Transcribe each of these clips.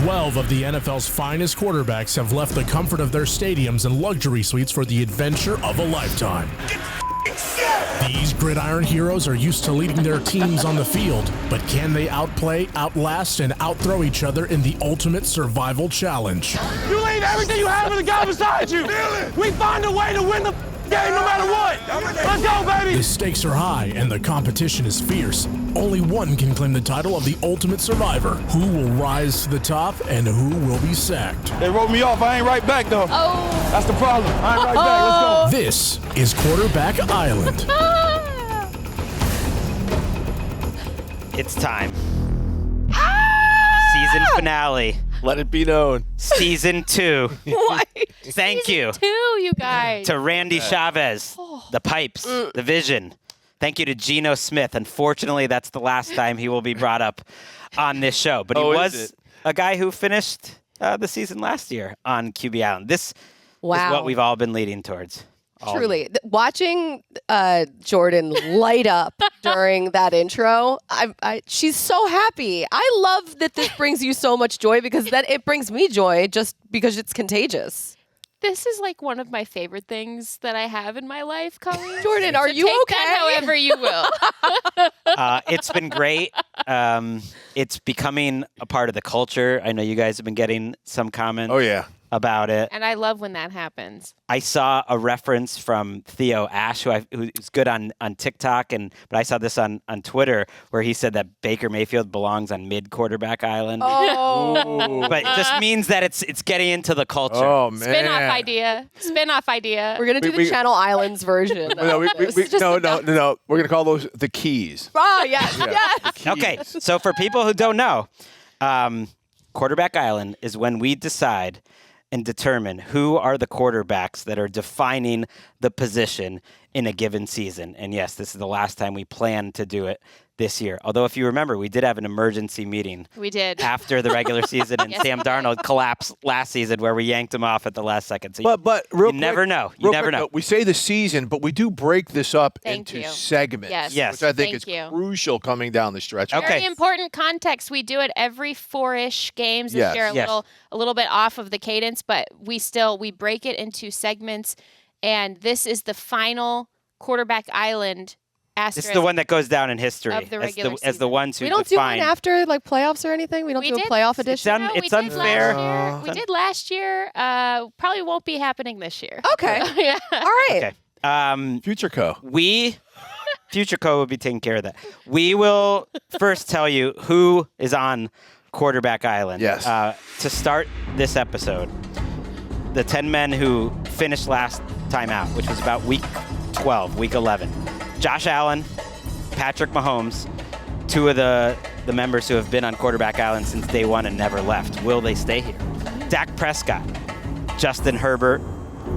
12 of the NFL's finest quarterbacks have left the comfort of their stadiums and luxury suites for the adventure of a lifetime. These gridiron heroes are used to leading their teams on the field, but can they outplay, outlast, and outthrow each other in the ultimate survival challenge? You leave everything you have for the guy beside you. We find a way to win the game no matter what. Let's go, baby. The stakes are high and the competition is fierce. Only one can claim the title of the ultimate survivor. Who will rise to the top and who will be sacked? They wrote me off. I ain't right back, though. Oh. That's the problem. I ain't right back. Let's go. This is Quarterback Island. It's time. Season finale. Let it be known. Season 2. What? Thank you. Season 2, you guys. To Randy Chavez, the pipes, the vision. Thank you to Geno Smith. Unfortunately, that's the last time he will be brought up on this show. But he was a guy who finished the season last year on QB Island. This is what we've all been leading towards. Truly. Watching Jourdan light up during that intro, she's so happy. I love that this brings you so much joy because then it brings me joy just because it's contagious. This is like one of my favorite things that I have in my life, Colleen. Jourdan, are you okay? That however you will. It's been great. It's becoming a part of the culture. I know you guys have been getting some comments about it. And I love when that happens. I saw a reference from Theo Ash, who's good on TikTok, but I saw this on Twitter where he said that Baker Mayfield belongs on mid-quarterback island. Oh. But it just means that it's getting into the culture. Oh, man. Spin-off idea. We're going to do the Channel Islands version. No. We're going to call those the keys. Oh, yes. Okay, so for people who don't know, Quarterback Island is when we decide and determine who are the quarterbacks that are defining the position in a given season. And yes, this is the last time we plan to do it this year. Although, if you remember, we did have an emergency meeting. We did. After the regular season, and Sam Darnold collapsed last season where we yanked him off at the last second. So but you never know. You never know. We say the season, but we do break this up into segments. Yes. Which I think is crucial coming down the stretch. Okay. Very important context. We do it every 4-ish games. This year a little bit off of the cadence, but we break it into segments. And this is the final Quarterback Island asterisk. This is the one that goes down in history of the regular as the ones who we don't define. do one after like playoffs or anything? We don't do a playoff edition? It's unfair. We did last year. Probably won't be happening this year. Okay. Yeah. All right. Okay. Future Co. Future Co will be taking care of that. We will first tell you who is on Quarterback Island. Yes. To start this episode, the 10 men who finished last time out, which was about week 12, week 11. Josh Allen, Patrick Mahomes, two of the members who have been on Quarterback Island since day one and never left. Will they stay here? Dak Prescott, Justin Herbert,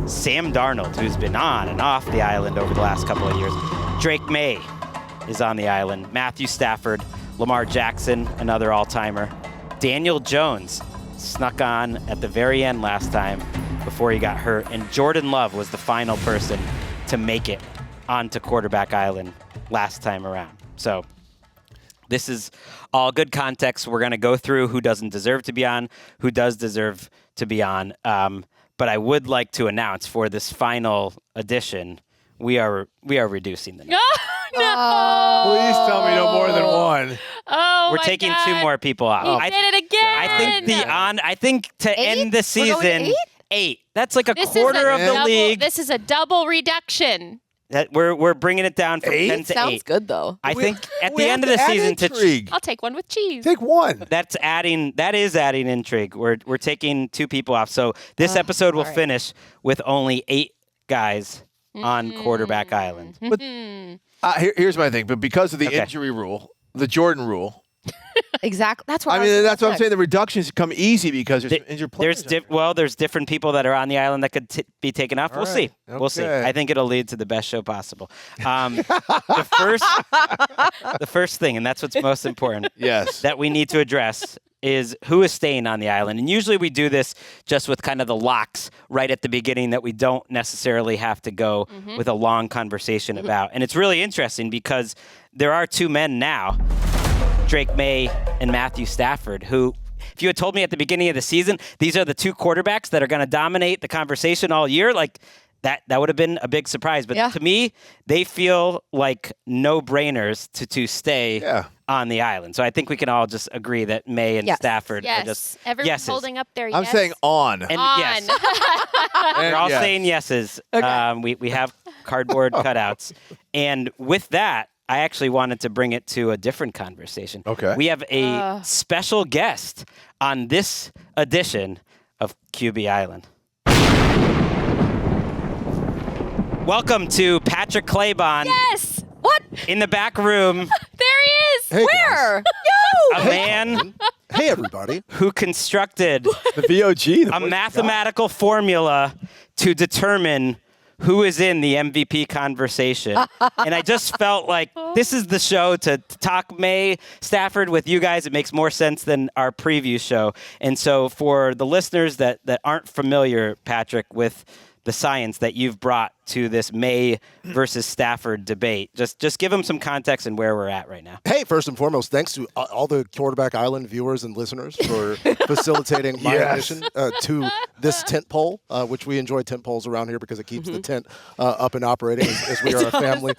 Sam Darnold, who's been on and off the island over the last couple of years. Drake Maye is on the island. Matthew Stafford, Lamar Jackson, another all-timer. Daniel Jones snuck on at the very end last time before he got hurt. And Jordan Love was the final person to make it onto Quarterback Island last time around. So this is all good context. We're going to go through who doesn't deserve to be on, who does deserve to be on. But I would like to announce for this final edition, we are reducing the number. No. Please tell me no more than one. Oh, we're taking God. 2 more people off. He did it again. I think to end the season, 8. That's like a This quarter of the league. This is a double reduction. That we're bringing it down from 10 to 8. Sounds good though. I think at the end of the season, I'll take one with cheese. Take one. That is adding intrigue. We're taking 2 people off. So this episode will finish with only 8 guys on Quarterback Island. But here's my thing. But because of the injury rule, the Jourdan rule. Exactly. That's what that's what I'm saying. The reductions come easy because there's some injured players. There's different people that are on the island that could be taken off. We'll see. Okay. We'll see. I think it'll lead to the best show possible. The first thing, and that's what's most important. Yes. That we need to address is who is staying on the island. And usually we do this just with kind of the locks right at the beginning that we don't necessarily have to go with a long conversation about. And it's really interesting because there are 2 men now, Drake Maye and Matthew Stafford, who if you had told me at the beginning of the season, these are the two quarterbacks that are going to dominate the conversation all year, like that would have been a big surprise. But to me, they feel like no-brainers to stay on the island. So I think we can all just agree that Maye and Stafford are just Everyone's yeses. holding up their I'm saying on. And yes. We're all saying yeses. Okay. We have cardboard cutouts. And with that, I actually wanted to bring it to a different conversation. Okay. We have a special guest on this edition of QB Island. Welcome to Patrick Claybon. Yes. What? In the back room. There he is. Hey, Where? A man Hey, everybody. who constructed The VOG. a mathematical formula to determine who is in the MVP conversation. And I just felt like this is the show to talk Maye, Stafford with you guys. It makes more sense than our preview show. And so for the listeners that aren't familiar, Patrick, with the science that you've brought to this Maye versus Stafford debate, just give them some context and where we're at right now. Hey, first and foremost, thanks to all the Quarterback Island viewers and listeners for facilitating my admission to this tent pole, which we enjoy tent poles around here because it keeps the tent up and operating as we are a family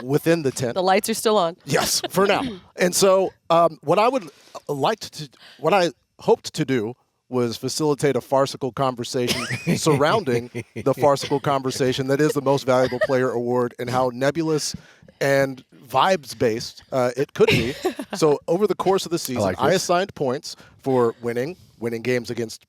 within the tent. The lights are still on. Yes, for now. And so what I hoped to do was facilitate a farcical conversation surrounding the farcical conversation that is the Most Valuable Player Award and how nebulous and vibes-based it could be. So over the course of the season, I assigned points for winning games against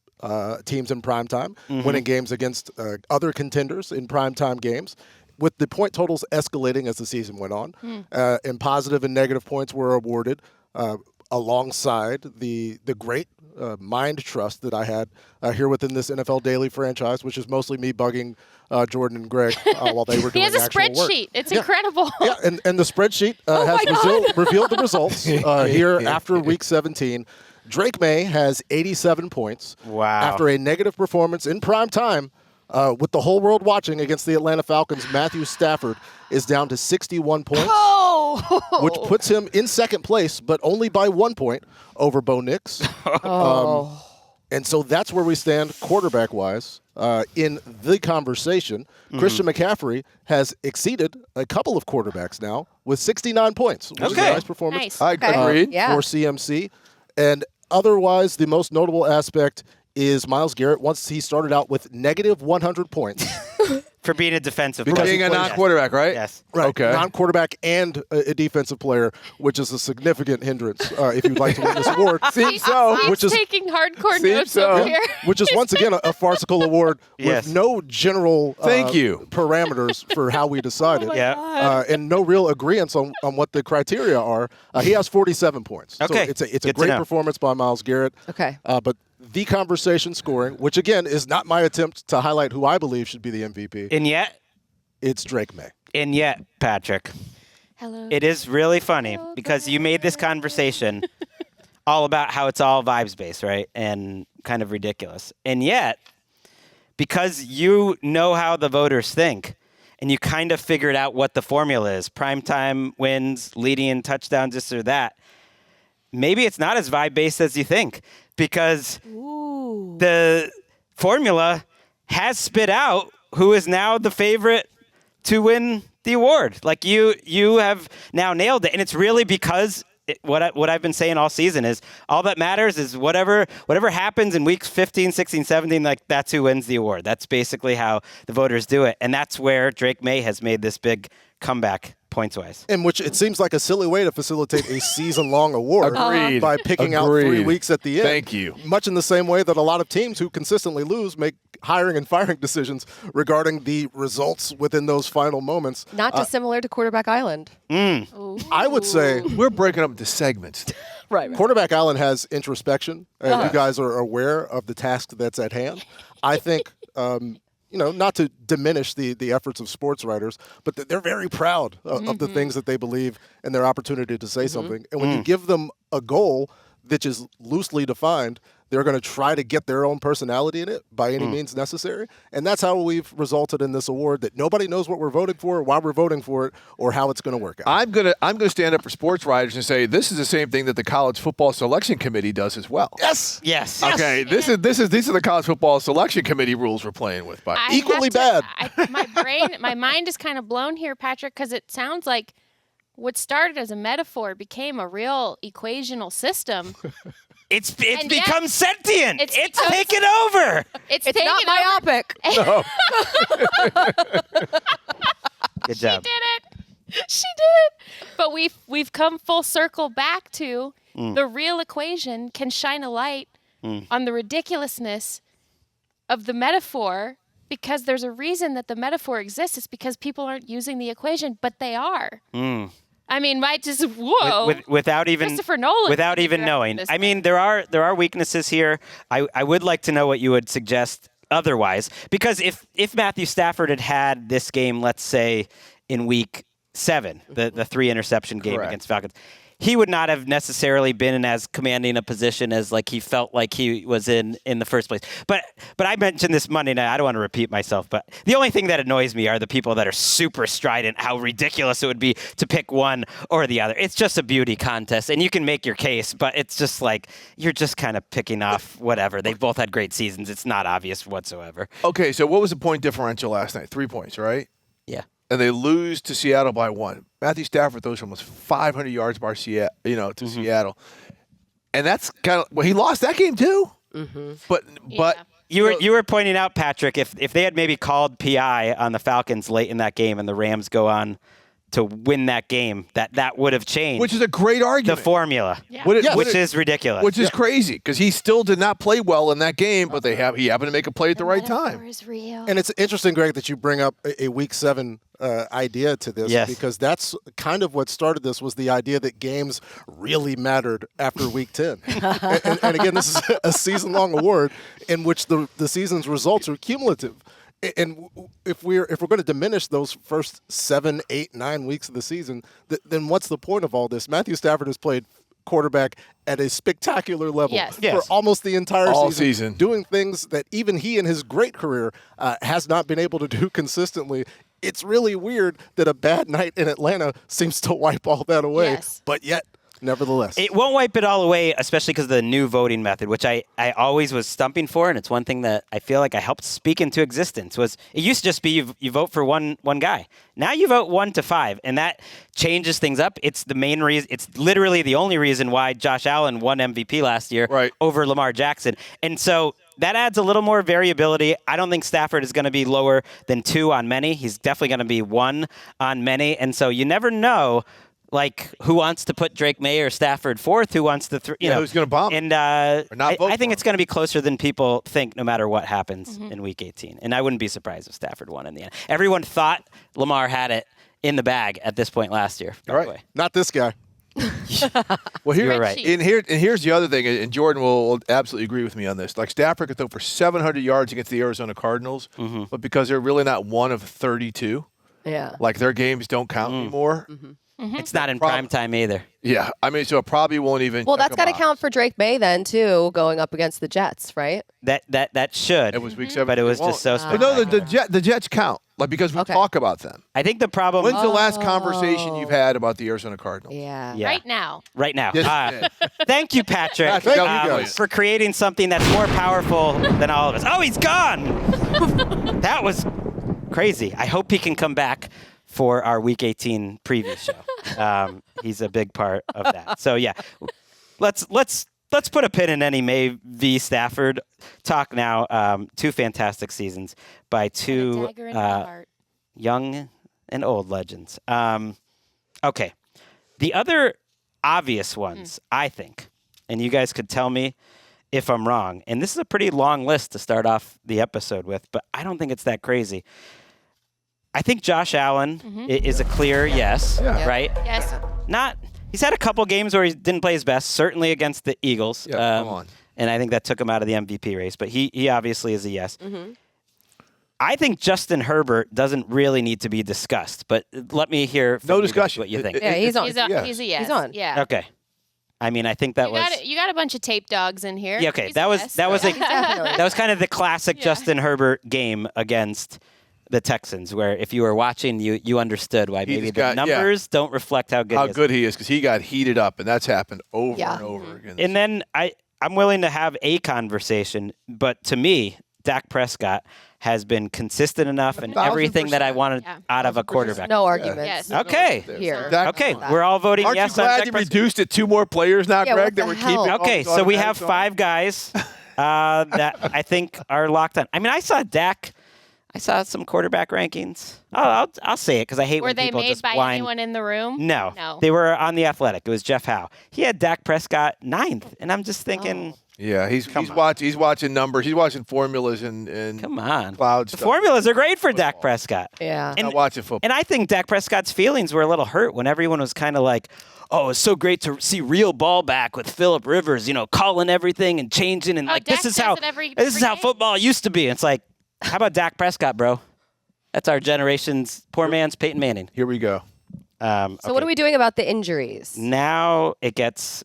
teams in primetime, winning games against other contenders in primetime games, with the point totals escalating as the season went on. And positive and negative points were awarded alongside the great mind trust that I had here within this NFL Daily franchise, which is mostly me bugging Jourdan and Gregg while they were doing He has a actual work. spreadsheet. It's incredible. Yeah, and the spreadsheet has revealed the results here after Week 17. Drake Maye has 87 points. Wow. After a negative performance in prime time with the whole world watching against the Atlanta Falcons. Matthew Stafford is down to 61 points, which puts him in second place, but only by 1 point over Bo Nix. And so that's where we stand quarterback-wise in the conversation. Christian McCaffrey has exceeded a couple of quarterbacks now with 69 points, which is a nice performance. I agreed. For CMC. And otherwise, the most notable aspect is Myles Garrett once he started out with negative 100 points. For being a defensive Because player. being a non-quarterback, right? Yes. Right. Okay. Non-quarterback and a defensive player, which is a significant hindrance if you'd like to win this award. Seems so. He's Which is taking hardcore Seems notes so. over here. Which is once again a farcical award Yes. with no general Thank you. parameters for how we decided. Yeah. And no real agreement on what the criteria are. He has 47 points. Okay. So it's a Good to great know. performance by Myles Garrett. Okay. But the conversation scoring, which again is not my attempt to highlight who I believe should be the MVP, And it's Drake Maye. Patrick, Hello. it is really funny because you made this conversation all about how it's all vibes-based, right? And kind of ridiculous. And yet, because you know how the voters think, and you kind of figured out what the formula is, primetime wins, leading in touchdowns, this or that, maybe it's not as vibe-based as you think, because the formula has spit out who is now the favorite to win the award. Like you have now nailed it, and it's really because what I've been saying all season is all that matters is whatever happens in weeks 15, 16, 17, like that's who wins the award. That's basically how the voters do it, and that's where Drake Maye has made this big comeback points-wise. In which it seems like a silly way to facilitate a season-long award Agreed. by picking out 3 weeks at the end. Thank you. Much in the same way that a lot of teams who consistently lose make hiring and firing decisions regarding the results within those final moments. Not dissimilar to Quarterback Island. I would say We're breaking up into segments. Right. Quarterback Island has introspection. You guys are aware of the task that's at hand. I think, not to diminish the efforts of sports writers, but they're very proud of the things that they believe and their opportunity to say something. And when you give them a goal which is loosely defined, they're going to try to get their own personality in it by any means necessary. And that's how we've resulted in this award that nobody knows what we're voting for, why we're voting for it, or how it's going to work out. I'm gonna stand up for sports writers and say this is the same thing that the College Football Selection Committee does as well. Yes. Yes. Okay. These are the College Football Selection Committee rules we're playing with. Equally bad. My mind is kind of blown here, Patrick, because it sounds like what started as a metaphor became a real equational system. It's become sentient. It's taken over. It's not myopic. No. Good job. She did it. But we've come full circle back to the real equation can shine a light on the ridiculousness of the metaphor, because there's a reason that the metaphor exists. It's because people aren't using the equation, but they are. I mean, without even Christopher Nolan, without even knowing. I mean, there are weaknesses here. I would like to know what you would suggest otherwise, because if Matthew Stafford had this game, let's say in week 7, the 3 interception game against Falcons, he would not have necessarily been in as commanding a position as like he felt like he was in the first place. But I mentioned this Monday night. I don't want to repeat myself, but the only thing that annoys me are the people that are super strident, how ridiculous it would be to pick one or the other. It's just a beauty contest, and you can make your case, but it's just like you're just kind of picking off whatever. They've both had great seasons. It's not obvious whatsoever. Okay, so what was the point differential last night? 3 points, right? Yeah. And they lose to Seattle by 1. Matthew Stafford throws almost 500 yards by Seattle, Seattle, and that's kind of he lost that game too. But you were pointing out, Patrick, if they had maybe called PI on the Falcons late in that game and the Rams go on to win that game, that would have changed. Which is a great argument. The formula, which is ridiculous. Which is crazy, because he still did not play well in that game, but he happened to make a play at the right time. Is real. And it's interesting, Greg, that you bring up a Week 7 idea to this, because that's kind of what started this, was the idea that games really mattered after Week 10. and again, this is a season-long award in which the season's results are cumulative. And if we're going to diminish those first 7, 8, 9 weeks of the season, then what's the point of all this? Matthew Stafford has played quarterback at a spectacular level for almost the entire season, doing things that even he in his great career has not been able to do consistently. It's really weird that a bad night in Atlanta seems to wipe all that away, but yet, nevertheless, it won't wipe it all away, especially because of the new voting method, which I always was stumping for, and it's one thing that I feel like I helped speak into existence. Was it used to just be you vote for one guy. Now you vote 1 to 5, and that changes things up. It's the main reason. It's literally the only reason why Josh Allen won MVP last year over Lamar Jackson, and so that adds a little more variability. I don't think Stafford is going to be lower than 2 on many. He's definitely going to be 1 on many, and so you never know. Like, who wants to put Drake Maye or Stafford 4th? Who wants to, who's going to bomb? And I think it's going to be closer than people think, no matter what happens in Week 18. And I wouldn't be surprised if Stafford won in the end. Everyone thought Lamar had it in the bag at this point last year. By the way. Not this guy. Well, you're right. And here's the other thing, and Jourdan will absolutely agree with me on this. Like, Stafford could throw for 700 yards against the Arizona Cardinals, but because they're really not one of 32, like their games don't count anymore. It's not in prime time either. Yeah, I mean, so it probably won't even. Well, that's got to count for Drake Maye then too, going up against the Jets, right? That should. It was Week 7, but it was just so But no, the Jets count, like, because we talk about them. I think the problem. When's the last conversation you've had about the Arizona Cardinals? Yeah. Right now. Right now. Yes, thank you, Patrick, Thank you guys. for creating something that's more powerful than all of us. Oh, he's gone. That was crazy. I hope he can come back for our Week 18 preview show. He's a big part of that. So yeah, let's put a pin in any Maye v. Stafford talk now. 2 fantastic seasons by 2 young and old legends. Okay, the other obvious ones, I think, and you guys could tell me if I'm wrong. And this is a pretty long list to start off the episode with, but I don't think it's that crazy. I think Josh Allen is a clear yes, right? Yes. He's had a couple games where he didn't play his best, certainly against the Eagles. Come on. And I think that took him out of the MVP race, but he obviously is a yes. I think Justin Herbert doesn't really need to be discussed, but let me hear from No you guys discussion. what you think. Yeah, he's on. He's a yes. He's on. Yeah. Okay. I mean, I think that you got a bunch of tape dogs in here. Yeah, okay. He's That was kind of the classic Justin Herbert game against the Texans, where if you were watching, you understood why maybe the numbers don't reflect how good he is, because he got heated up, and that's happened over and over again. And then I'm willing to have a conversation, but to me, Dak Prescott has been consistent enough and everything that I wanted out of a quarterback. No arguments. Yes. Okay. Here. Okay, we're all voting Aren't yes you on glad Dak you Prescott? reduced it 2 more players now, Yeah, Greg, what that the we're hell? keeping? Okay, so we have 5 guys that I think are locked on. I mean, I saw some quarterback rankings. I'll say it because I hate Were when they people made just by blind. anyone in the room? No. They were on The Athletic. It was Jeff Howe. He had Dak Prescott 9th, and I'm just thinking. Yeah, he's watching numbers. He's watching formulas and Come on. cloud The stuff. formulas are great for Dak Prescott. Yeah. Not watching football. And I think Dak Prescott's feelings were a little hurt when everyone was kind of like, oh, it's so great to see real ball back with Phillip Rivers, calling everything and changing. And Dak this is how every how game? football used to be. It's like, how about Dak Prescott, bro? That's our generation's poor man's Peyton Manning. Here we go. So what are we doing about the injuries? Now it gets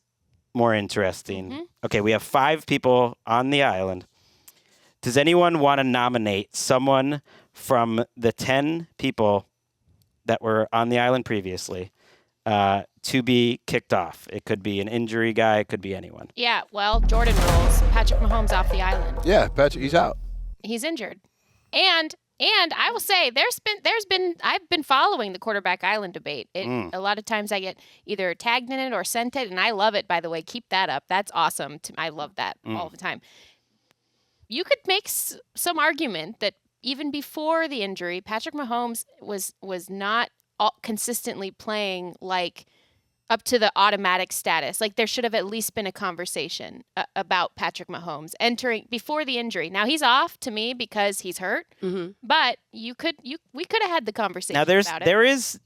more interesting. Mm-hmm. Okay, we have 5 people on the island. Does anyone want to nominate someone from the 10 people that were on the island previously to be kicked off? It could be an injury guy. It could be anyone. Yeah, well, Jordan rules. Patrick Mahomes off the island. Yeah, Patrick, he's out. He's injured. And I will say I've been following the quarterback island debate. A lot of times I get either tagged in it or sent it, and I love it, by the way. Keep that up. That's awesome. I love that all the time. You could make some argument that even before the injury, Patrick Mahomes was not consistently playing like up to the automatic status. Like there should have at least been a conversation about Patrick Mahomes entering before the injury. Now he's off to me because he's hurt, but we could have had the conversation. Now about it.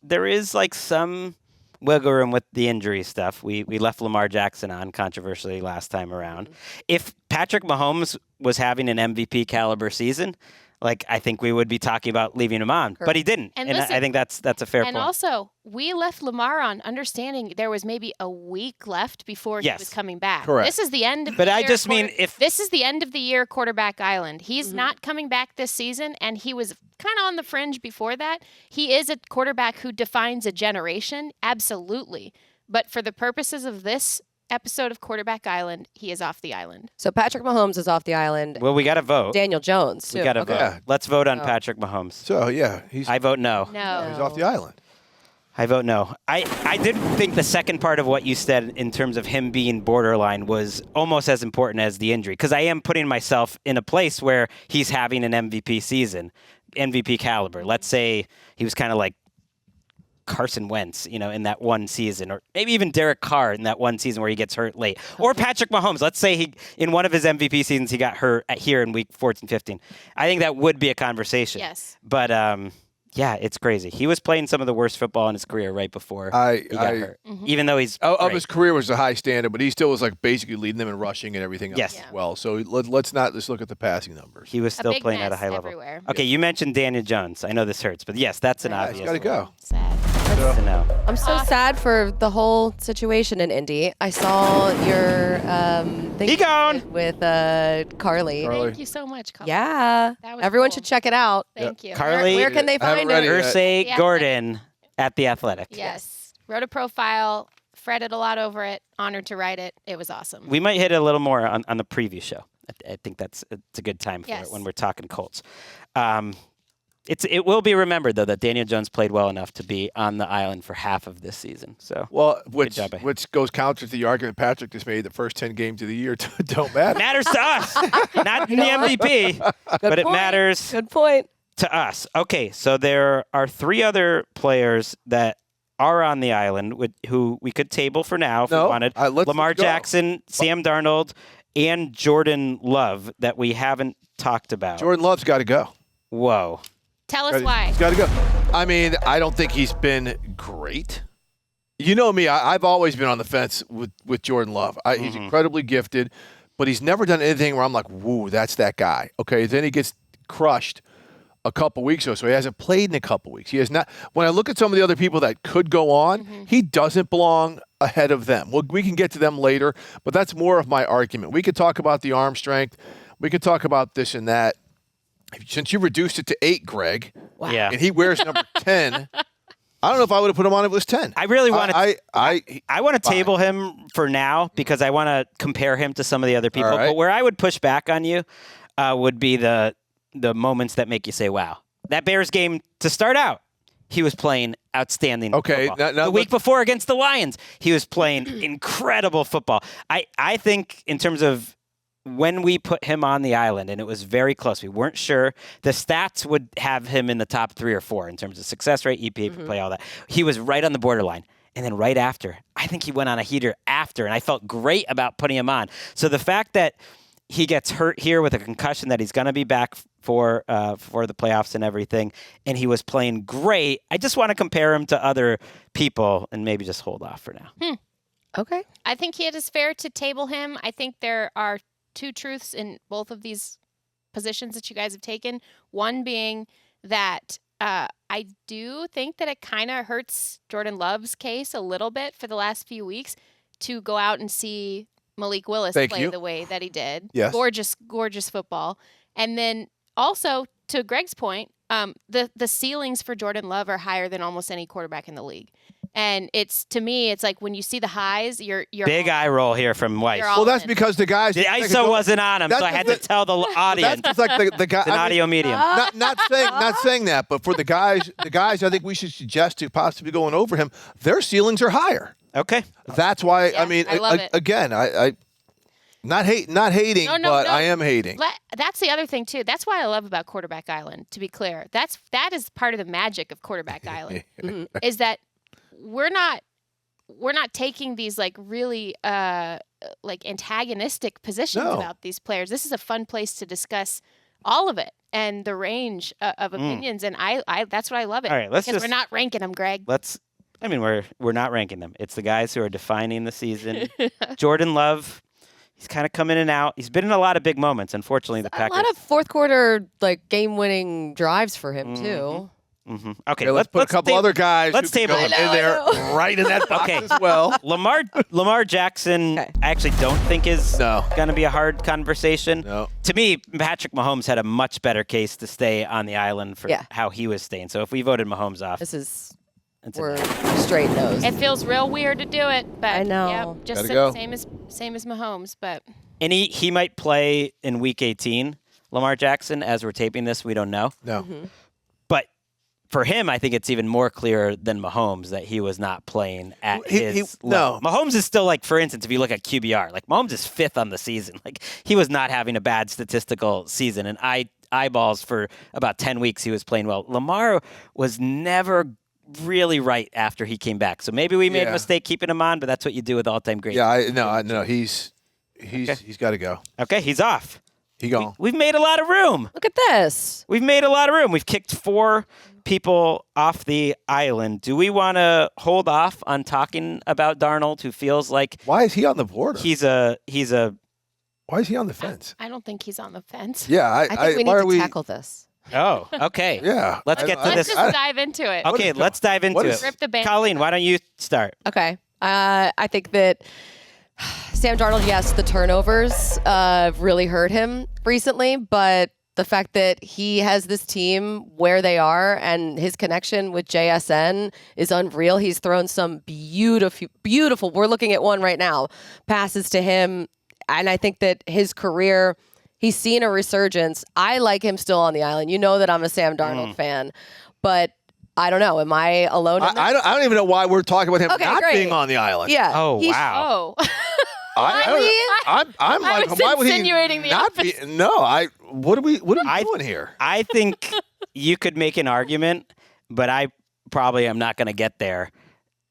there is like some wiggle room with the injury stuff. We left Lamar Jackson on controversially last time around. If Patrick Mahomes was having an MVP caliber season, like I think we would be talking about leaving him on, but he didn't, and listen, I think that's a fair point. And also, we left Lamar on understanding there was maybe a week left before he was coming back. Correct. This is the end of But the I year. just mean if This is the end of the year quarterback island. He's not coming back this season, and he was kind of on the fringe before that. He is a quarterback who defines a generation, absolutely. But for the purposes of this episode of Quarterback Island, he is off the island. So Patrick Mahomes is off the island. well, we got to vote. Daniel Jones, too. We got to vote. Yeah. Let's vote on Patrick Mahomes. So, yeah, he's I vote no. No. off the island. I vote no. I did think the second part of what you said in terms of him being borderline was almost as important as the injury, because I am putting myself in a place where he's having an MVP season, MVP caliber. Let's say he was kind of like Carson Wentz, in that one season, or maybe even Derek Carr in that one season where he gets hurt late, or Patrick Mahomes. Let's say he, in one of his MVP seasons, he got hurt here in week 14, 15. I think that would be a conversation. Yes. But, yeah, it's crazy. He was playing some of the worst football in his career right before he got hurt. Even though he's of his career was a high standard, but he still was like basically leading them in rushing and everything else as well. So let's not just look at the passing numbers. He was still big playing at a mess high level. everywhere. Okay, you mentioned Daniel Jones. I know this hurts, but yes, that's an obvious. He's got to go. Sad. That's a no. I'm so sad for the whole situation in Indy. I saw your thing He gone. with Carly. Thank you so much, Colleen. Yeah. That was Everyone cool. should check it out. Thank you. Carly- Where can they I haven't find read it? it. Ursay Yeah. Gordon at The Athletic. Yes. Wrote a profile, fretted a lot over it, honored to write it. It was awesome. We might hit a little more on the preview show. I think it's a good time for Yes. it when we're talking Colts. It will be remembered, though, that Daniel Jones played well enough to be on the island for half of this season. So, Well, which job, eh? goes counter to the argument Patrick just made. The first 10 games of the year don't matter. matters to us, not in the MVP, but it point. matters Good point. to us. Okay, so there are 3 other players that are on the island who we could table for now if we wanted. Lamar let's go. Jackson, Sam Darnold, and Jordan Love that we haven't talked about. Jordan Love's got to go. Whoa. Tell us why. He's got to go. I mean, I don't think he's been great. You know me, I've always been on the fence with Jordan Love. He's incredibly gifted, but he's never done anything where I'm like, woo, that's that guy. Okay, then he gets crushed a couple weeks ago, so he hasn't played in a couple weeks. He has not. When I look at some of the other people that could go on, he doesn't belong ahead of them. Well, we can get to them later, but that's more of my argument. We could talk about the arm strength. We could talk about this and that. Since you reduced it to 8, Greg, yeah, and he wears number 10, I don't know if I would have put him on if it was 10. I really want to. I want to table him for now because I want to compare him to some of the other people. Right. But where I would push back on you would be the moments that make you say, "Wow!" That Bears game to start out, he was playing outstanding. Okay, football. now The week before against the Lions, he was playing incredible football. I think in terms of when we put him on the island, and it was very close. We weren't sure. The stats would have him in the top 3 or 4 in terms of success rate, EPA per play, all that. He was right on the borderline. And then right after, I think he went on a heater after, and I felt great about putting him on. So the fact that he gets hurt here with a concussion, that he's going to be back for the playoffs and everything, and he was playing great, I just want to compare him to other people and maybe just hold off for now. Okay. I think it is fair to table him. I think there are 2 truths in both of these positions that you guys have taken. One being that I do think that it kind of hurts Jordan Love's case a little bit for the last few weeks to go out and see Malik Willis play the way that he did. Yes. Gorgeous football. And then also, to Greg's point, the ceilings for Jordan Love are higher than almost any quarterback in the league. And to me, it's like when you see the highs, you're big eye roll here from Weiss. Well, that's because the guys. The ISO wasn't on him, so I had to tell the audience. That's like the guy. It's an audio medium. Not saying that, but for the guys, I think we should suggest to possibly going over him. Their ceilings are higher. Okay. That's why. Yeah, I mean, I love it. again, I not hating, but I am hating. That's the other thing too. That's why I love about Quarterback Island. To be clear, that is part of the magic of Quarterback Island, is that we're not taking these like really like antagonistic positions about these players. This is a fun place to discuss all of it and the range of opinions, and I that's what I love it. All right, because we're not ranking them, Greg. We're not ranking them. It's the guys who are defining the season. Jordan Love, he's kind of come in and out. He's been in a lot of big moments. Unfortunately, the Packers. A lot of fourth quarter like game-winning drives for him too. Mm-hmm. Okay, let's put a couple other guys. Let's table in there, right in that box as well. Lamar Jackson, I actually don't think is going to be a hard conversation. No. To me, Patrick Mahomes had a much better case to stay on the island for how he was staying. So if we voted Mahomes off, we're straight nose. It feels real weird to do it, but I know. Yeah, just same as Mahomes, but and he might play in Week 18. Lamar Jackson, as we're taping this, we don't know. No. Mm-hmm. But for him, I think it's even more clear than Mahomes that he was not playing at his level. No. Mahomes is still, like, for instance, if you look at QBR, like, Mahomes is 5th on the season. Like, he was not having a bad statistical season. And eyeballs for about 10 weeks he was playing well. Lamar was never really right after he came back. So maybe we made a mistake keeping him on, but that's what you do with all-time greats. Yeah, no, he's got to go. Okay, he's off. He gone. We've made a lot of room. Look at this. We've made a lot of room. We've kicked 4 people off the island. Do we want to hold off on talking about Darnold, who feels like why is he on the border? He's a. Why is he on the fence? I don't think he's on the fence. Yeah, I think we need to tackle this. Oh, okay. Yeah. Let's get to this. Let's just dive into it. Okay, let's dive into it. Rip the band. Colleen, why don't you start? Okay. I think that Sam Darnold, yes, the turnovers really hurt him recently, but the fact that he has this team where they are and his connection with JSN is unreal. He's thrown some beautiful, we're looking at one right now, passes to him. And I think that his career, he's seen a resurgence. I like him still on the island. You know that I'm a Sam Darnold fan, but I don't know. Am I alone in this? I don't even know why we're talking about him not great. being on the island. Yeah. Oh, wow. Oh. I'm like, why would he not be? No, what are we doing here? I think you could make an argument, but I probably am not going to get there.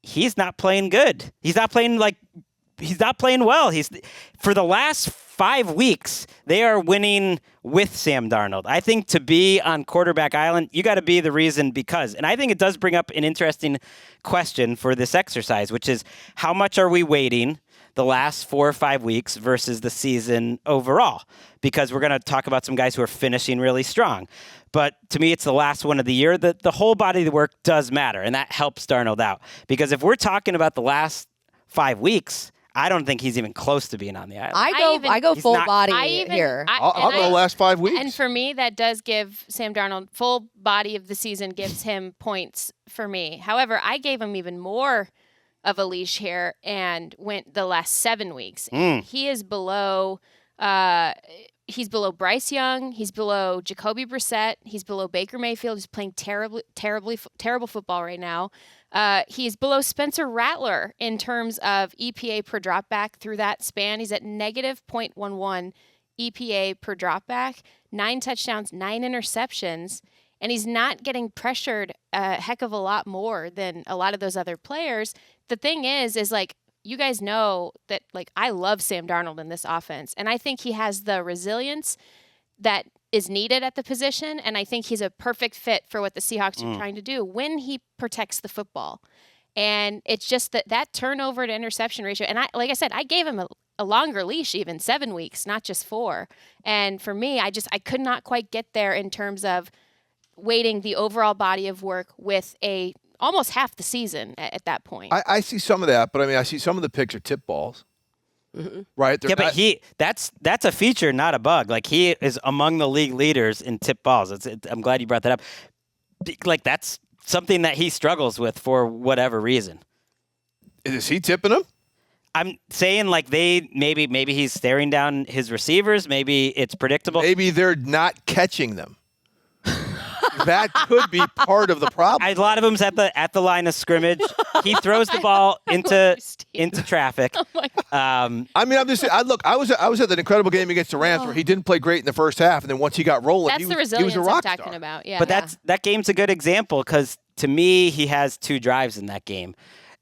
He's not playing good. He's not playing well. For the last 5 weeks, they are winning with Sam Darnold. I think to be on Quarterback Island, you got to be the reason because. And I think it does bring up an interesting question for this exercise, which is how much are we waiting the last 4 or 5 weeks versus the season overall, because we're going to talk about some guys who are finishing really strong. But to me, it's the last one of the year. The whole body of the work does matter, and that helps Darnold out. Because if we're talking about the last 5 weeks, I don't think he's even close to being on the island. I go full body here. I'll go last 5 weeks. And for me, that does give Sam Darnold full body of the season, gives him points for me. However, I gave him even more of a leash here and went the last 7 weeks. And he is below. He's below Bryce Young. He's below Jacoby Brissett. He's below Baker Mayfield, who's playing terrible football right now. He's below Spencer Rattler in terms of EPA per dropback through that span. He's at negative 0.11 EPA per dropback, 9 touchdowns, 9 interceptions, and he's not getting pressured a heck of a lot more than a lot of those other players. The thing is like, you guys know that, like, I love Sam Darnold in this offense, and I think he has the resilience that is needed at the position, and I think he's a perfect fit for what the Seahawks are trying to do when he protects the football. And it's just that turnover to interception ratio, and like I said, I gave him a longer leash, even 7 weeks, not just 4. And for me, I could not quite get there in terms of weighting the overall body of work with almost half the season at that point. I see some of that, but I mean, I see some of the picks are tip balls. Right? Yeah, but that's a feature, not a bug. Like, he is among the league leaders in tip balls. I'm glad you brought that up. Like, that's something that he struggles with for whatever reason. Is he tipping them? I'm saying, like, maybe he's staring down his receivers. Maybe it's predictable. Maybe they're not catching them. That could be part of the problem. A lot of them's at the line of scrimmage. He throws the ball into traffic. Oh my God. I mean, I'm just saying. I was at that incredible game against the Rams where he didn't play great in the first half, and then once he got rolling, That's he the was resilience a rock I'm talking star. about. Yeah. But that game's a good example, because to me, he has 2 drives in that game,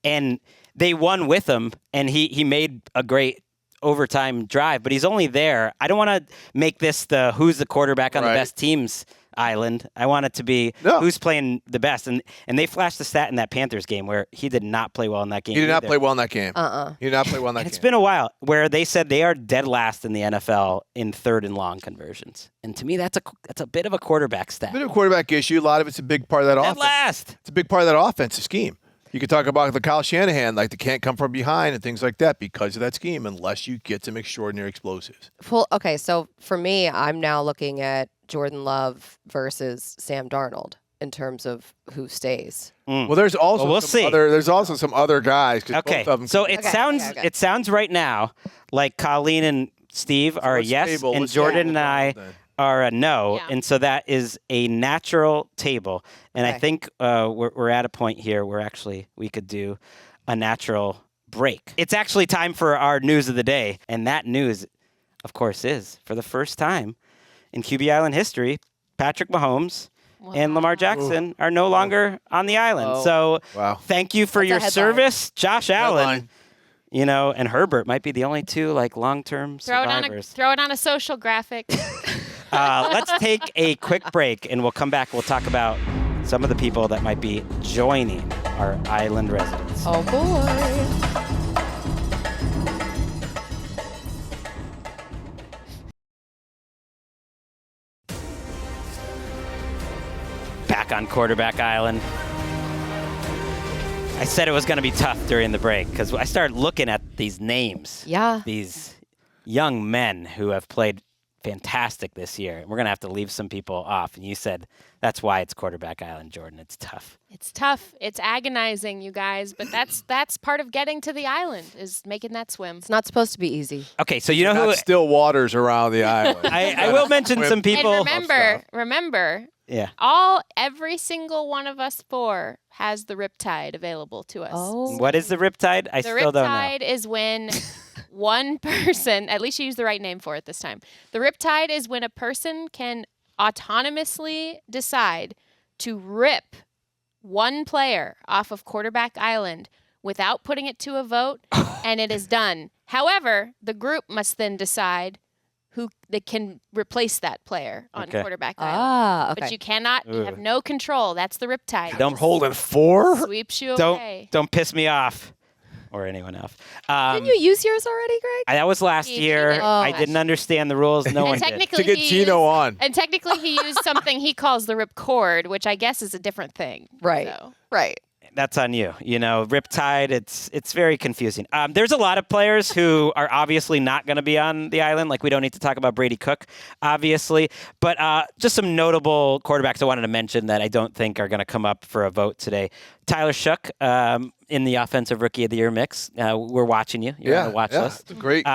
and they won with him, and he made a great overtime drive, but he's only there. I don't want to make this the who's the quarterback on the best teams island. I want it to be who's playing the best. And they flashed the stat in that Panthers game where he did not play well in that game. He did not play well in that game. He did not play well in that game. It's been a while where they said they are dead last in the NFL in 3rd and long conversions. And to me, that's a bit of a quarterback stat. A bit of a quarterback issue. A lot of it's a big part of that offense. Dead last. It's a big part of that offensive scheme. You could talk about the Kyle Shanahan, like they can't come from behind and things like that because of that scheme unless you get some extraordinary explosives. Well, okay, so for me, I'm now looking at Jordan Love versus Sam Darnold in terms of who stays. Well, there's also some other guys. Okay, both of them so it sounds right now like Colleen and Steve are a yes, and Jordan and I are a no, and so that is a natural table. And I think we're at a point here where actually we could do a natural break. It's actually time for our news of the day, and that news, of course, is for the first time in QB Island history, Patrick Mahomes and Lamar Jackson are no longer on the island. So thank you for your service, Josh Allen. You know, and Herbert might be the only 2 like long-term survivors. Throw it on a social graphic. Let's take a quick break, and we'll come back. We'll talk about some of the people that might be joining our island residents. Oh, boy. Back on Quarterback Island. I said it was going to be tough during the break because I started looking at these names. Yeah. These young men who have played fantastic this year. We're going to have to leave some people off. And you said that's why it's Quarterback Island, Jourdan. It's tough. It's tough. It's agonizing, you guys. But that's part of getting to the island is making that swim. It's not supposed to be easy. Okay, so you know who... still waters around the island. I will mention some people... And remember... Yeah. Every single one of us 4 has the Riptide available to us. Oh. What is the Riptide? I still don't know. The Riptide is when one person, at least you used the right name for it this time. The Riptide is when a person can autonomously decide to rip one player off of Quarterback Island without putting it to a vote, and it is done. However, the group must then decide who they can replace that player on Quarterback Island. Okay. But you cannot, you have no control. That's the Riptide. Don't hold it 4? Sweeps you away. Don't piss me off or anyone else. Didn't you use yours already, Greg? That was last year. I didn't understand the rules. No one did. To get Gino on. And technically he used something he calls the ripcord, which I guess is a different thing. Right. So. Right. That's on you. Riptide, it's very confusing. There's a lot of players who are obviously not going to be on the island. Like, we don't need to talk about Brady Cook, obviously. But just some notable quarterbacks I wanted to mention that I don't think are going to come up for a vote today. Tyler Shough in the Offensive Rookie of the Year mix. We're watching you. You're on the watch list. It's great.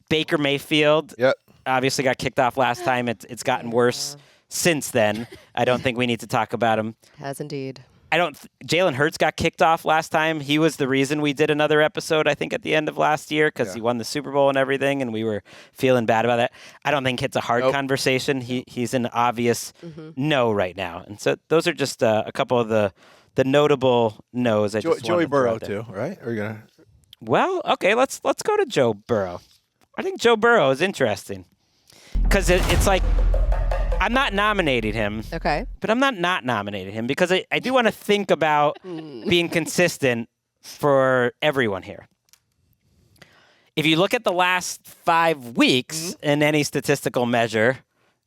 Baker Mayfield Yep. obviously got kicked off last time. It's gotten worse since then. I don't think we need to talk about him. Has indeed. Jalen Hurts got kicked off last time. He was the reason we did another episode, I think, at the end of last year because he won the Super Bowl and everything, and we were feeling bad about that. I don't think it's a hard conversation. He's an obvious no right now. And so those are just a couple of the notable no's. Joey Burrow, too, right? Are you gonna? Well, okay, let's go to Joe Burrow. I think Joe Burrow is interesting because it's like, I'm not nominating him. Okay. But I'm not nominating him because I do want to think about being consistent for everyone here. If you look at the last 5 weeks in any statistical measure,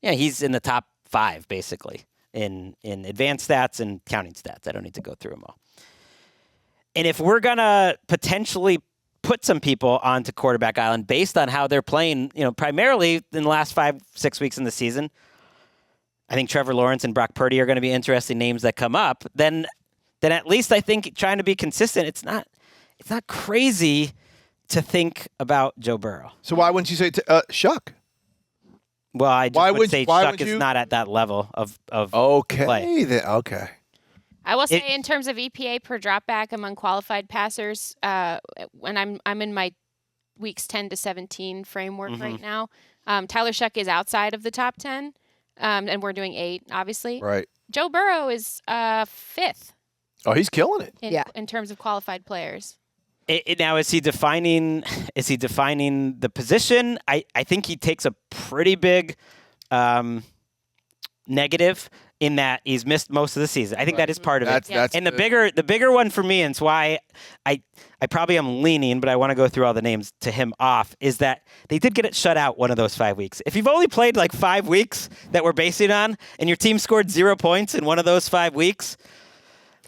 he's in the top 5, basically, in advanced stats and counting stats. I don't need to go through them all. And if we're going to potentially put some people onto quarterback island based on how they're playing, primarily in the last 5-6 weeks in the season, I think Trevor Lawrence and Brock Purdy are going to be interesting names that come up. Then at least I think trying to be consistent, it's not crazy to think about Joe Burrow. So why wouldn't you say Shough? Well, I just would say Shough is not at that level of play. Okay. I will say in terms of EPA per dropback among qualified passers, when I'm in my weeks 10 to 17 framework right now, Tyler Shough is outside of the top 10. And we're doing 8, obviously. Right. Joe Burrow is 5th. Oh, he's killing it. In terms of qualified players. Now, is he defining the position? I think he takes a pretty big negative in that he's missed most of the season. I think that is part of it. And the bigger one for me, and it's why I probably am leaning, but I want to go through all the names to him off, is that they did get it shut out one of those 5 weeks. If you've only played like 5 weeks that we're basing on, and your team scored 0 points in one of those 5 weeks,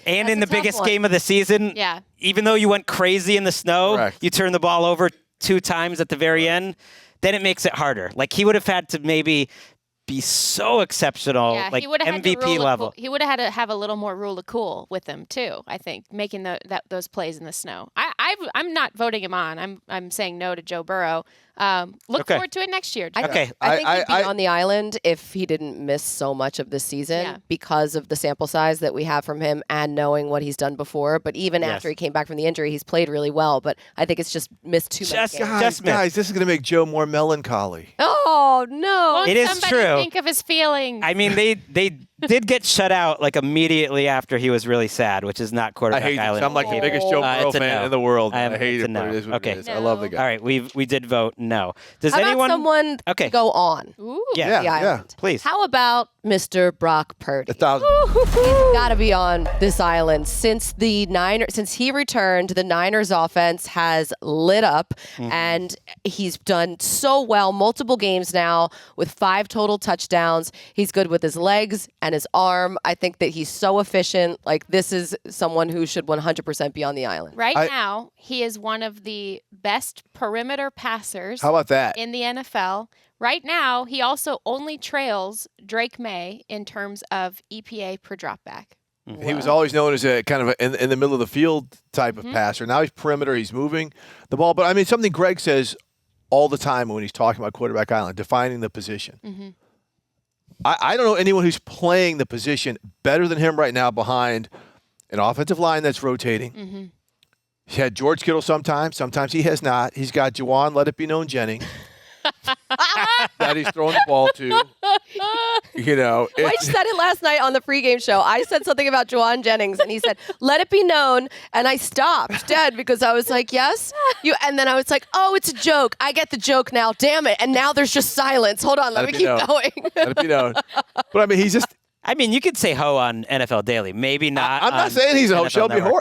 and in the biggest game of the season, even though you went crazy in the snow, you turned the ball over 2 times at the very end, then it makes it harder. Like, he would have had to maybe be so exceptional, like MVP level. He would have had to have a little more rule of cool with him too. I think making those plays in the snow. I'm not voting him on. I'm saying no to Joe Burrow. Look forward to it next year. I think he'd be on the island if he didn't miss so much of this season because of the sample size that we have from him and knowing what he's done before. But even after he came back from the injury, he's played really well. But I think it's just missed too much. Guys, this is going to make Joe more melancholy. Oh, no. Won't it is somebody true. Think of his feelings. I mean, they did get shut out like immediately after he was really sad, which is not quarterback I hate island. I'm like the biggest Joe Burrow fan in the world. I hate it. No. It is what Okay. it is. I love the guy. All right, we did vote no. Does How anyone? about someone go on? Ooh. Yeah, please. How about Mr. Brock Purdy? 1,000. He's got to be on this island since he returned. The Niners offense has lit up, and he's done so well. Multiple games now with 5 total touchdowns. He's good with his legs and his arm. I think that he's so efficient. Like, this is someone who should 100% be on the island. Right now, he is one of the best perimeter passers. How about that? In the NFL. Right now, he also only trails Drake Maye in terms of EPA per dropback. He was always known as a kind of in the middle of the field type of passer. Now he's perimeter. He's moving the ball. But, I mean, something Greg says all the time when he's talking about quarterback island, defining the position. I don't know anyone who's playing the position better than him right now behind an offensive line that's rotating. He had George Kittle sometimes he has not. He's got Jourdan, let it be known, Jennings. that he's throwing the ball to. Wyche said it last night on the pregame show. I said something about Jourdan Jennings, and he said, let it be known, and I stopped dead because I was like, yes? And then I was like, oh, it's a joke. I get the joke now. Damn it. And now there's just silence. Hold on. Let me keep going. Let it be known. But, I mean, he's just I mean, you could say ho on NFL Daily. Maybe not. I'm not saying he's a ho.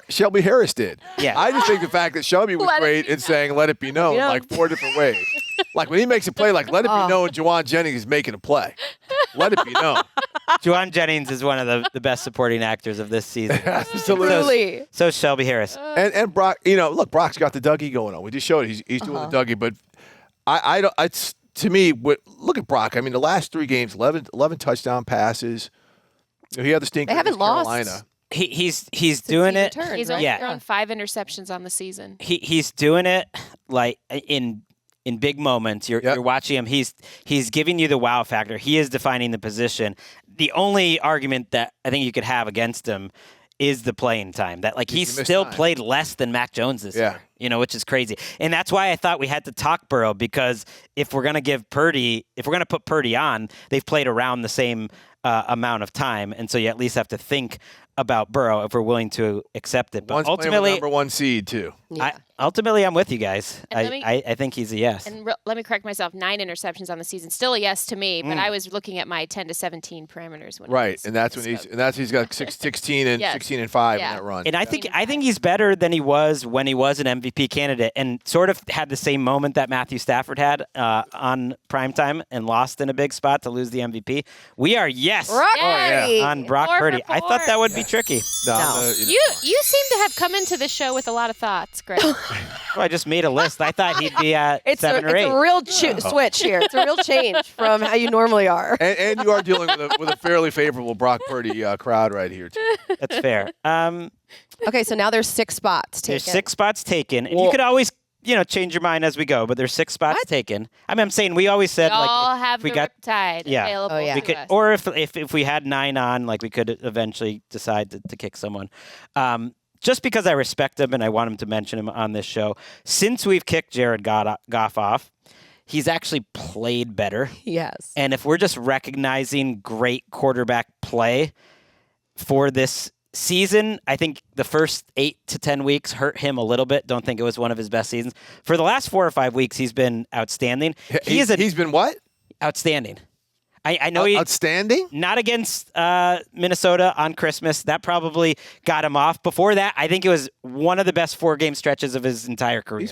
Shelby Harris did. Yeah. I just think the fact that Shelby was great in saying "let it be known" like 4 different ways. Like when he makes a play, like "let it be known" Jourdan Jennings is making a play. Let it be known. Jourdan Jennings is one of the best supporting actors of this season. Absolutely. So Shelby Harris. And Brock, look, Brock's got the Dougie going on. We just showed it. He's doing the Dougie, but I don't. It's to me. Look at Brock. I mean, the last 3 games, 11 touchdown passes. He had the stink. They haven't Carolina. lost. He's doing it. He's only thrown 5 interceptions on the season. He's doing it like in big moments. You're watching him. He's giving you the wow factor. He is defining the position. The only argument that I think you could have against him is the playing time. That he's still played less than Mac Jones this year. Which is crazy. And that's why I thought we had to talk Burrow, because if we're going to put Purdy on, they've played around the same amount of time. And so you at least have to think about Burrow if we're willing to accept it. But One's ultimately, number 1 seed too. Yeah. I'm with you guys. I think he's a yes. And let me correct myself. 9 interceptions on the season, still a yes to me. But I was looking at my 10 to 17 parameters. And that's when he's got 16 and 16 and 5 in that run. And I think he's better than he was when he was an MVP candidate, and sort of had the same moment that Matthew Stafford had on primetime and lost in a big spot to lose the MVP. We are on Brock Purdy. I thought that would be tricky. No. You seem to have come into this show with a lot of thoughts, Greg. I just made a list. I thought he'd be at 7 or 8. It's a real switch here. It's a real change from how you normally are. And you are dealing with a fairly favorable Brock Purdy crowd right here, too. That's fair. Okay, so now there's 6 spots taken. There's 6 spots taken. And you could always change your mind as we go, but there's 6 spots taken. I mean, I'm saying we always said have if we the got Riptide available. We could, or if we had 9 on, we could eventually decide to kick someone. Just because I respect him and I want him to mention him on this show, since we've kicked Jared Goff off, he's actually played better. Yes. And if we're just recognizing great quarterback play for this season, I think the first 8 to 10 weeks hurt him a little bit. Don't think it was one of his best seasons. For the last 4 or 5 weeks, he's been outstanding. He's been what? Outstanding. I know he outstanding. Not against Minnesota on Christmas. That probably got him off. Before that, I think it was one of the best 4-game stretches of his entire career.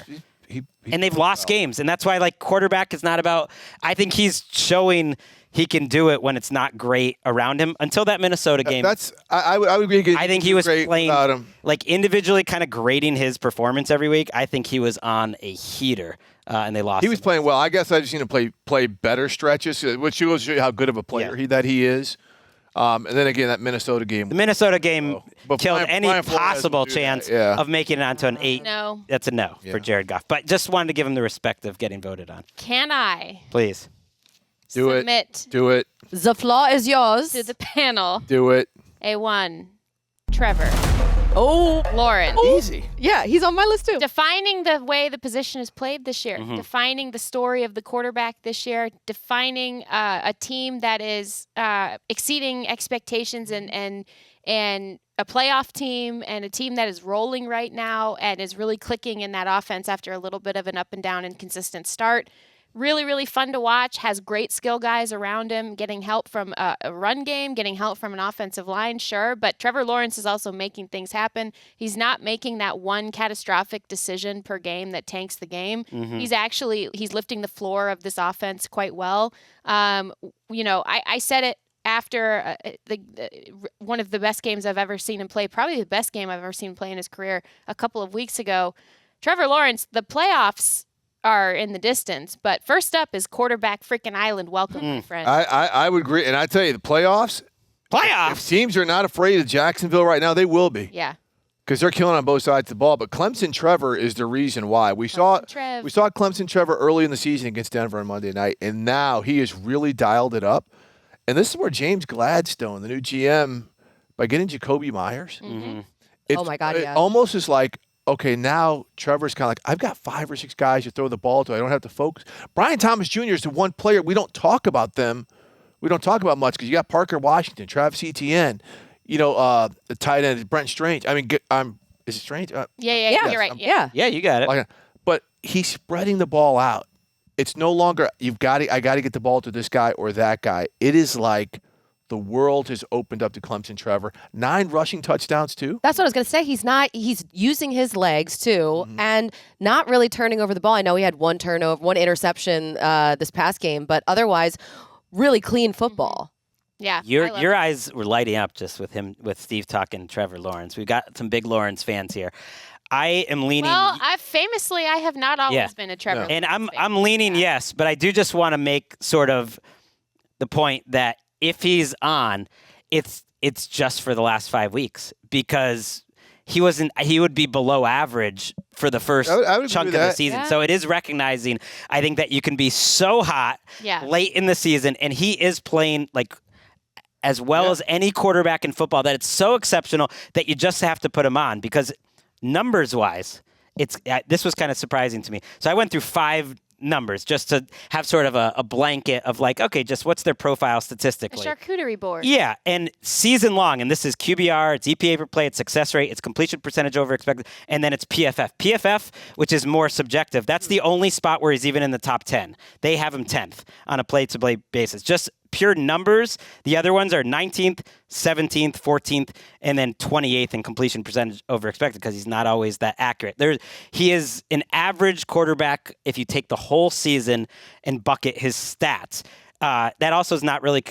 And they've lost games, and that's why quarterback is not about. I think he's showing he can do it when it's not great around him. Until that Minnesota game, I would agree. I think he was playing individually, kind of grading his performance every week. I think he was on a heater. And they lost. He was playing well. I guess I just need to play better stretches, which shows you how good of a player he is. And then again, that Minnesota game. The Minnesota game killed any possible chance of making it onto an 8. No. That's a no for Jared Goff. But just wanted to give him the respect of getting voted on. Can I? Please. Do it. The floor is yours. To the panel. Do it. A1, Trevor. Oh, Lawrence. Easy. Yeah, he's on my list too. Defining the way the position is played this year, defining the story of the quarterback this year, defining a team that is exceeding expectations and a playoff team and a team that is rolling right now and is really clicking in that offense after a little bit of an up and down inconsistent start. Really, really fun to watch, has great skill guys around him, getting help from a run game, getting help from an offensive line, sure. But Trevor Lawrence is also making things happen. He's not making that one catastrophic decision per game that tanks the game. He's lifting the floor of this offense quite well. I said it after one of the best games I've ever seen him play, probably the best game I've ever seen him play in his career a couple of weeks ago. Trevor Lawrence, the playoffs are in the distance, but first up is quarterback freaking island. Welcome, my friend. I would agree, and I tell you, the playoffs. If teams are not afraid of Jacksonville right now, they will be. Yeah. Because they're killing on both sides of the ball. But Clemson Trevor is the reason why. We saw Clemson Trevor early in the season against Denver on Monday night, and now he has really dialed it up. And this is where James Gladstone, the new GM, by getting Jacoby Myers, oh my God, it almost is like, okay, now Trevor's kind of like, I've got 5 or 6 guys to throw the ball to. I don't have to focus. Brian Thomas Jr. is the one player we don't talk about them. We don't talk about much because you got Parker Washington, Travis Etienne, the tight end Brent Strange. I mean, is it Strange? Yeah, you're right. Yeah, you got it. But he's spreading the ball out. It's no longer I got to get the ball to this guy or that guy. It is like the world has opened up to Clemson, Trevor. 9 rushing touchdowns, too. That's what I was going to say. He's using his legs, too, and not really turning over the ball. I know he had one interception this past game, but otherwise, really clean football. Yeah. Your eyes were lighting up just with Steve talking Trevor Lawrence. We've got some big Lawrence fans here. I am leaning. Well, I have not always been a Trevor Lawrence and fan. I'm leaning yes, but I do just want to make sort of the point that if he's on, it's just for the last 5 weeks because he would be below average for the first chunk of the season. Yeah. So it is recognizing, I think, that you can be so hot late in the season, and he is playing like as well as any quarterback in football that it's so exceptional that you just have to put him on because numbers-wise, this was kind of surprising to me. So I went through 5 numbers just to have sort of a blanket of like, okay, just what's their profile statistically. A charcuterie board. Yeah, and season long, and this is QBR, it's EPA per play, it's success rate, it's completion percentage over expected, and then it's PFF. PFF, which is more subjective, that's the only spot where he's even in the top 10. They have him 10th on a play-to-play basis. Just pure numbers, the other ones are 19th, 17th, 14th, and then 28th in completion percentage over expected because he's not always that accurate. He is an average quarterback if you take the whole season and bucket his stats. That also is not really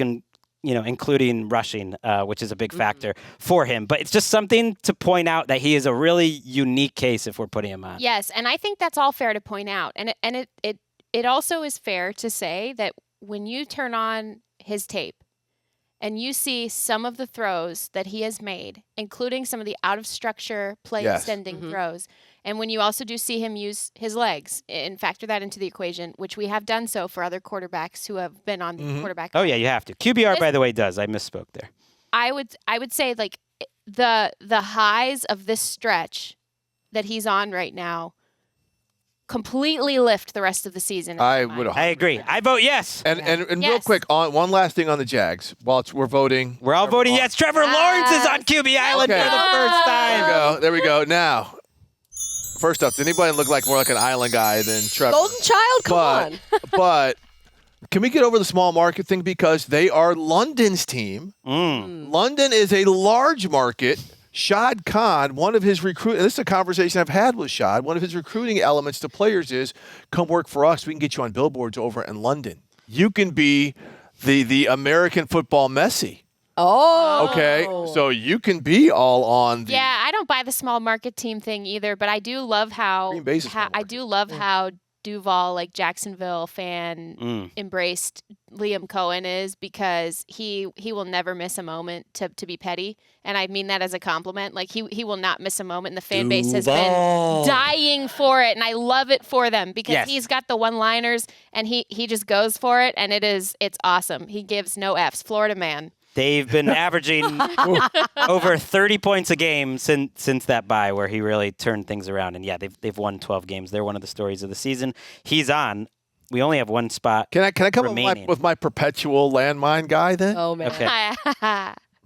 including rushing, which is a big factor for him. But it's just something to point out that he is a really unique case if we're putting him on. Yes, and I think that's all fair to point out. And it also is fair to say that when you turn on his tape and you see some of the throws that he has made, including some of the out-of-structure play-extending throws, and when you also do see him use his legs and factor that into the equation, which we have done so for other quarterbacks who have been on the quarterback. Oh, yeah, you have to. QBR, by the way, does. I misspoke there. I would say, like, the highs of this stretch that he's on right now completely lift the rest of the season. I agree. I vote yes. And real quick, on one last thing on the Jags. While we're voting, we're all voting yes. Trevor Lawrence is on QB Island for the first time. There we go. Now, first up, does anybody look more like an island guy than Trevor? Golden Child, come on. But can we get over the small market thing because they are London's team? London is a large market. Shad Khan, one of his and this is a conversation I've had with Shad, one of his recruiting elements to players is, come work for us. We can get you on billboards over in London. You can be the American football Messi. Oh. Okay, so you can be all on the... Yeah, I don't buy the small market team thing either, but I do love how Duval, like Jacksonville fan, embraced Liam Cohen is because he will never miss a moment to be petty. And I mean that as a compliment. Like he will not miss a moment. And the fan base has been dying for it. And I love it for them because he's got the one-liners and he just goes for it. And it's awesome. He gives no Fs. Florida man. They've been averaging over 30 points a game since that bye where he really turned things around. And, yeah, they've won 12 games. They're one of the stories of the season. He's on. We only have one spot Can I come up with my perpetual landmine guy then? Oh, man. Okay.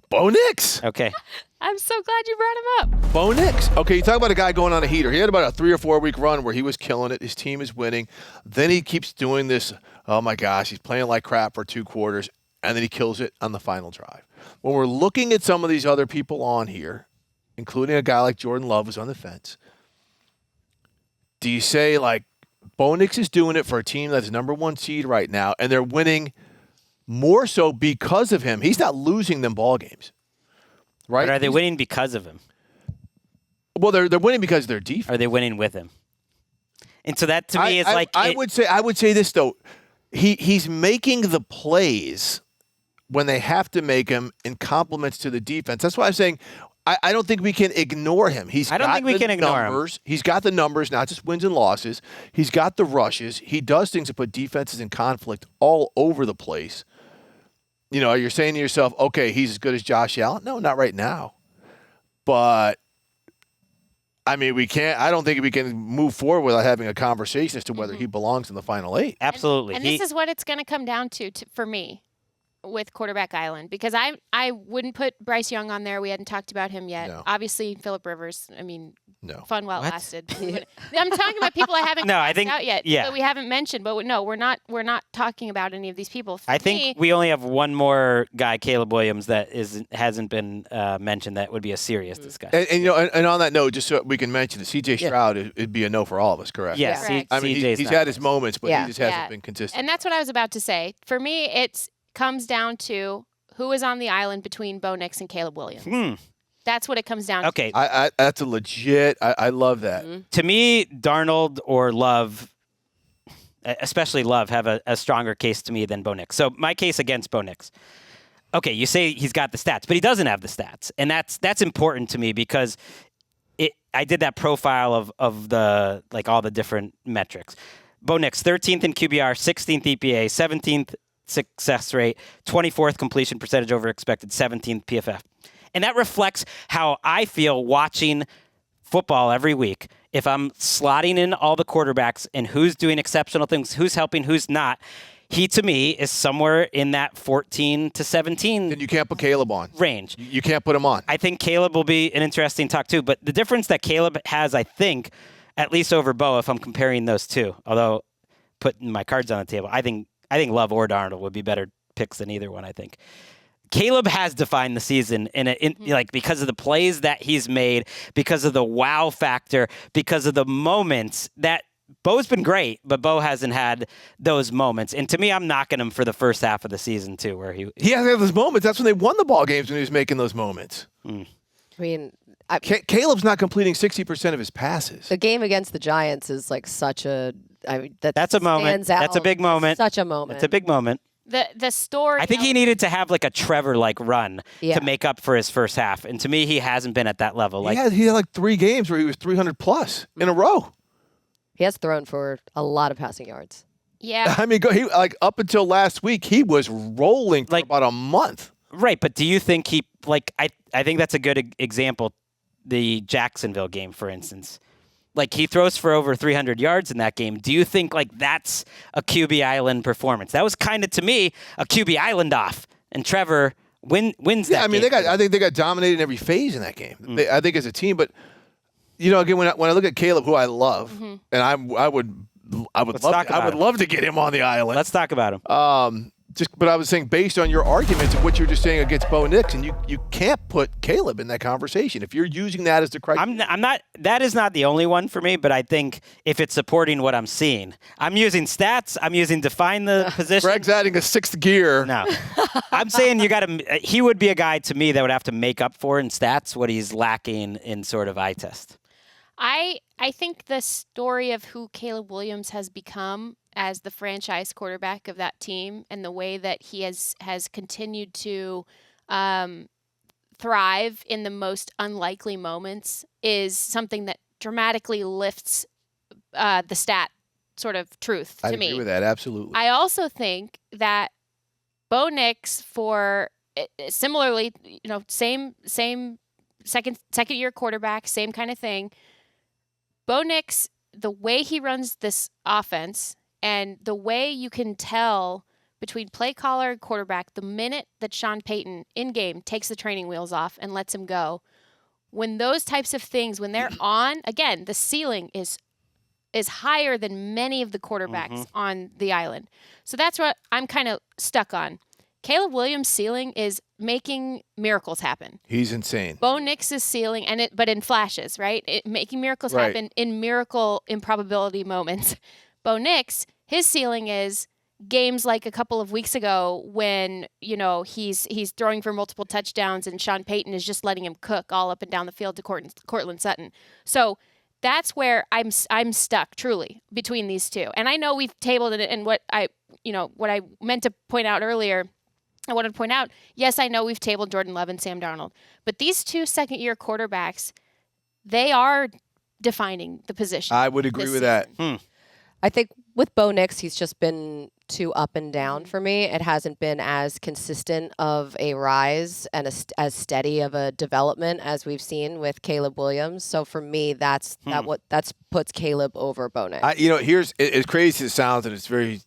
Bo Nix. Okay. I'm so glad you brought him up. Bo Nix. Okay, you talk about a guy going on a heater. He had about a 3 or 4 week run where he was killing it. His team is winning. Then he keeps doing this. Oh, my gosh, he's playing like crap for 2 quarters. And then he kills it on the final drive. When we're looking at some of these other people on here, including a guy like Jordan Love who's on the fence, do you say, like, Bo Nix is doing it for a team that's number 1 seed right now, and they're winning more so because of him? He's not losing them ball games, right? But are they winning because of him? Well, they're winning because of their defense. Are they winning with him? And so that, to me, is like... I would say this, though. He's making the plays when they have to make him in compliments to the defense. That's why I'm saying I don't think we can ignore him. I don't think we can ignore him. He's got the numbers, not just wins and losses. He's got the rushes. He does things to put defenses in conflict all over the place. You know, you're saying to yourself, okay, he's as good as Josh Allen. No, not right now. But, I mean, I don't think we can move forward without having a conversation as to whether he belongs in the final 8. Absolutely. And this is what it's going to come down to for me. with quarterback island because I wouldn't put Bryce Young on there. We hadn't talked about him yet. No. Obviously, Phillip Rivers. I mean, fun while it What? lasted. I'm talking about people I haven't No, I think out yet. yeah. But we haven't mentioned. But no, we're not talking about any of these people. I think we only have one more guy, Caleb Williams, that hasn't been mentioned. That would be a serious discussion. And on that note, just so we can mention that C.J. Stroud, it'd be a no for all of us, correct? Yes, Correct. I mean, he's had his moments, but he just hasn't been consistent. And that's what I was about to say. For me, it comes down to who is on the island between Bo Nix and Caleb Williams. That's what it comes down to. Okay. That's a legit. I love that. To me, Darnold or Love, especially Love, have a stronger case to me than Bo Nix. So my case against Bo Nix. Okay, you say he's got the stats, but he doesn't have the stats, and that's important to me because I did that profile of the all the different metrics. Bo Nix, 13th in QBR, 16th EPA, 17th success rate, 24th completion percentage over expected, 17th PFF. And that reflects how I feel watching football every week. If I'm slotting in all the quarterbacks and who's doing exceptional things, who's helping, who's not, he, to me, is somewhere in that 14 to 17 Then you can't put Caleb on. range. You can't put him on. I think Caleb will be an interesting talk, too. But the difference that Caleb has, I think, at least over Bo, if I'm comparing those two, although putting my cards on the table, I think Love or Darnold would be better picks than either one, I think. Caleb has defined the season because of the plays that he's made, because of the wow factor, because of the moments that Bo's been great, but Bo hasn't had those moments. And to me, I'm knocking him for the first half of the season, too, where he hasn't had those moments. That's when they won the ball games, when he was making those moments. I mean, Caleb's not completing 60% of his passes. the game against the Giants is such a. I mean, That's a moment. stands out. That's a big moment. Such a moment. It's a big moment. The story. I think he needed to have a Trevor-like run Yeah. to make up for his first half. And to me, he hasn't been at that level. He had 3 games where he was 300 plus in a row. He has thrown for a lot of passing yards. Yeah. I mean, up until last week, he was rolling for about a month. Right, but do you think he I think that's a good example. The Jacksonville game, for instance, he throws for over 300 yards in that game. Do you think that's a QB Island performance? That was kind of, to me, a QB Island off, and Trevor wins that. Yeah, I mean, game. I think they got dominated in every phase in that game. I think as a team, but again, when I look at Caleb, who I love, and I would love to get him on the island. Let's talk about him. But I was saying, based on your arguments of what you're just saying against Bo Nix, and you can't put Caleb in that conversation if you're using that as the criteria. I'm not. That is not the only one for me. But I think if it's supporting what I'm seeing, I'm using stats. I'm using define the position. Gregg's adding a 6th gear. No, I'm saying you got to. He would be a guy to me that would have to make up for in stats what he's lacking in sort of eye test. I think the story of who Caleb Williams has become as the franchise quarterback of that team and the way that he has continued to thrive in the most unlikely moments is something that dramatically lifts the stat sort of truth to me. I agree with that, absolutely. I also think that Bo Nix, for similarly, same second year quarterback, same kind of thing. Bo Nix, the way he runs this offense and the way you can tell between play caller and quarterback, the minute that Sean Payton in game takes the training wheels off and lets him go, when those types of things, when they're on, again, the ceiling is higher than many of the quarterbacks on the island. So that's what I'm kind of stuck on. Caleb Williams' ceiling is making miracles happen. He's insane. Bo Nix's ceiling, but in flashes, right? Making miracles happen in miracle improbability moments. Bo Nix, his ceiling is games like a couple of weeks ago when he's throwing for multiple touchdowns and Sean Payton is just letting him cook all up and down the field to Cortland Sutton. So that's where I'm stuck truly between these two. And I know we've tabled it, and what I meant to point out earlier. I wanted to point out, yes, I know we've tabled Jordan Love and Sam Darnold, but these 2 second-year quarterbacks, they are defining the position. I would agree with that. I think with Bo Nix, he's just been too up and down for me. It hasn't been as consistent of a rise and as steady of a development as we've seen with Caleb Williams. So for me, that puts Caleb over Bo Nix. Here's as crazy as it sounds, and it's very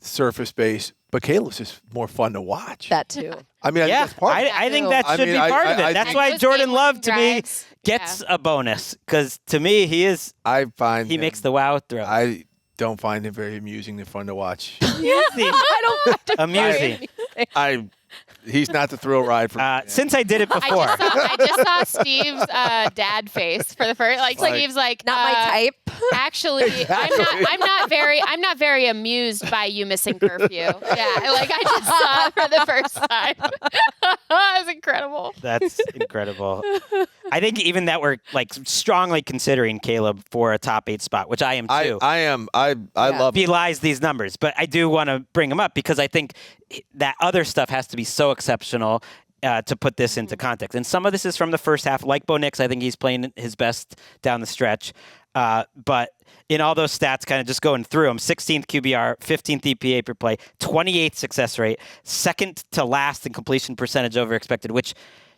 surface based. But Caleb's just more fun to watch. That too. I mean, yeah, that's part of it. I think that should be part of it. That's why Jourdan Love, to me, gets a bonus. Because to me, he makes the wow throw. I don't find him very amusing and fun to watch. Amusing. I don't find Amusing. He's not the thrill ride for me. Since I did it before. I just saw Steve's dad face for the first. Like Steve's like, not my type. Actually, I'm not very amused by you missing curfew. Yeah, like I just saw it for the first time. That was incredible. That's incredible. I think even that we're like strongly considering Caleb for a top 8 spot, which I am too. I am. I love him. Belies these numbers, but I do want to bring him up because I think that other stuff has to be so exceptional to put this into context. And some of this is from the first half. Like Bo Nix, I think he's playing his best down the stretch. But in all those stats, kind of just going through them, 16th QBR, 15th EPA per play, 28th success rate, second to last in completion percentage over expected, which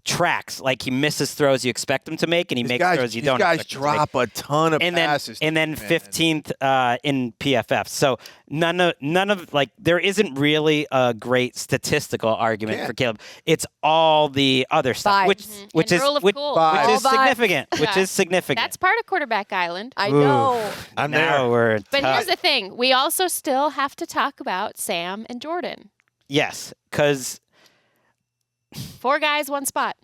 tracks. Like he misses throws you expect him to make, and he makes throws you don't expect him to make. These guys drop a ton of passes. And then 15th in PFF. So none of like there isn't really a great statistical argument for Caleb. It's all the other stuff, which is significant. Which is significant. That's part of Quarterback Island. I know. I'm there. But here's the thing: we also still have to talk about Sam and Jourdan. Yes, because 4 guys, 1 spot.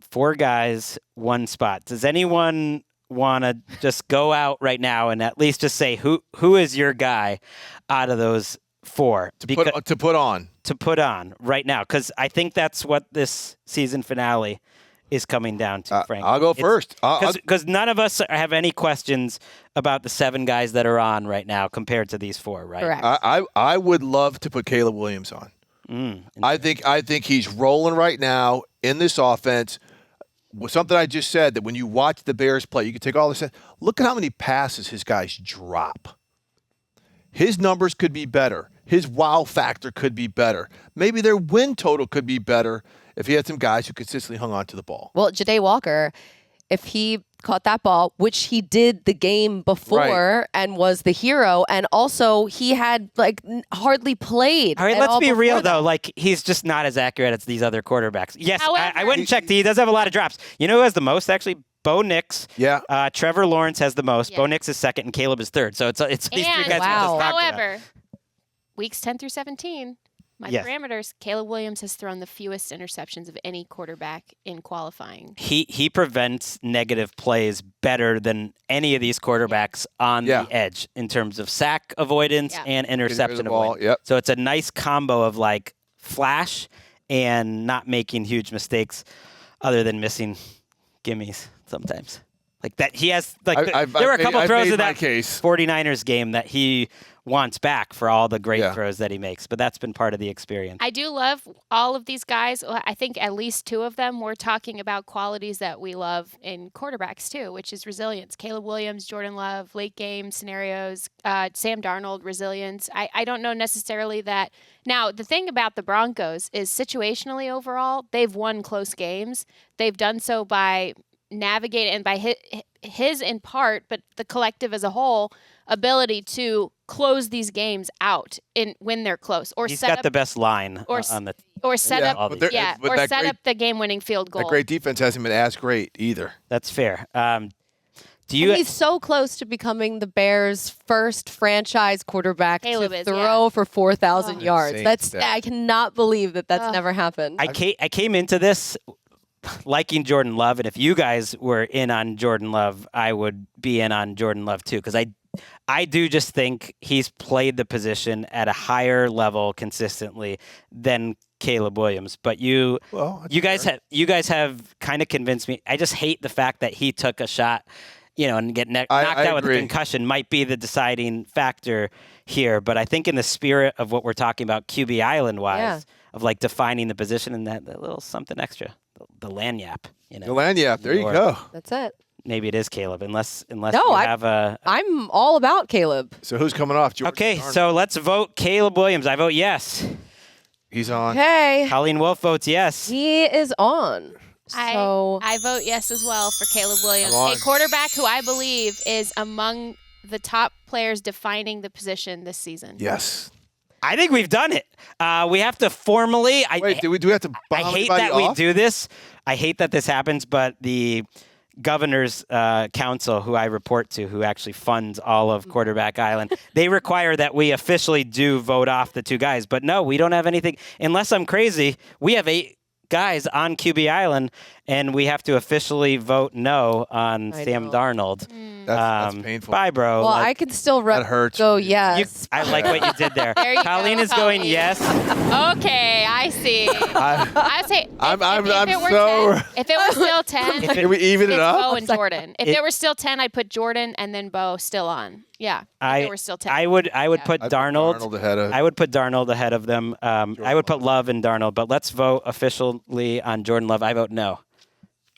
4 guys, 1 spot. Does anyone want to just go out right now and at least just say who is your guy out of those 4 to put on right now? Because I think that's what this season finale is coming down to, Frank. I'll go first. Because none of us have any questions about the 7 guys that are on right now compared to these 4, right? Correct. I would love to put Caleb Williams on. I think he's rolling right now in this offense. Something I just said, that when you watch the Bears play, you can take all this. Look at how many passes his guys drop. His numbers could be better. His wow factor could be better. Maybe their win total could be better if he had some guys who consistently hung on to the ball. Well, Ja'Day Walker, if he caught that ball, which he did the game before and was the hero, and also he had like hardly played. All right, let's be real though. Like he's just not as accurate as these other quarterbacks. Yes, However, I went and checked. He does have a lot of drops. You know who has the most actually? Bo Nix. Yeah. Trevor Lawrence has the most. Yeah. Bo Nix is second, and Caleb is third. So it's these 3 guys. Wow. However, weeks 10 through 17. My parameters, Caleb Williams has thrown the fewest interceptions of any quarterback in qualifying. He prevents negative plays better than any of these quarterbacks on the edge in terms of sack avoidance and interception avoidance. Yep. So it's a nice combo of like flash and not making huge mistakes other than missing gimmies sometimes. Like that he has like there were a couple throws in that 49ers game that he wants back for all the great throws that he makes, but that's been part of the experience. I do love all of these guys. I think at least 2 of them were talking about qualities that we love in quarterbacks too, which is resilience. Caleb Williams, Jourdan Love, late game scenarios, Sam Darnold, resilience. I don't know necessarily that. Now, the thing about the Broncos is situationally overall, they've won close games. They've done so by navigating and by his in part, but the collective as a whole, ability to close these games out when they're close, or he's set got up the best line on the or set up up the game-winning field goal. The great defense hasn't been as great either. That's fair. He's so close to becoming the Bears' first franchise quarterback to throw for 4,000 yards. I cannot believe that's never happened. I came into this liking Jourdan Love, and if you guys were in on Jourdan Love, I would be in on Jourdan Love too, because I do just think he's played the position at a higher level consistently than Caleb Williams. But you guys have kind of convinced me. I just hate the fact that he took a shot, and get knocked out with a concussion might be the deciding factor here. But I think in the spirit of what we're talking about QB Island wise, of like defining the position and that little something extra. The lanyap, The lanyap, there you go. That's it. Maybe it is Caleb, unless you have a... I'm all about Caleb. So who's coming off? Okay, so let's vote Caleb Williams. I vote yes. He's on. Okay. Colleen Wolfe votes yes. He is on. So I vote yes as well for Caleb Williams, a quarterback who I believe is among the top players defining the position this season. Yes. I think we've done it. We have to formally. Wait, do we have to bomb I hate anybody that off? we do this. I hate that this happens, but the Governor's Council, who I report to, who actually funds all of Quarterback Island, they require that we officially do vote off the 2 guys. But no, we don't have anything. Unless I'm crazy, we have 8 guys on QB Island, and we have to officially vote no on Sam Darnold. That's painful. Bye, bro. Well, I could still that hurts. go yes. I like what you did there. There you Colleen go, is going Colleen. yes. Okay, I see. I say if it were still 10, Can we even it it's up? Bo and Jourdan. If it were still 10, I'd put Jourdan and then Bo still on. Yeah. If it were still 10. I would put I'd Darnold. Put Darnold ahead of. I would put Darnold ahead of them. I would put Love and Darnold, but let's vote officially on Jourdan Love. I vote no.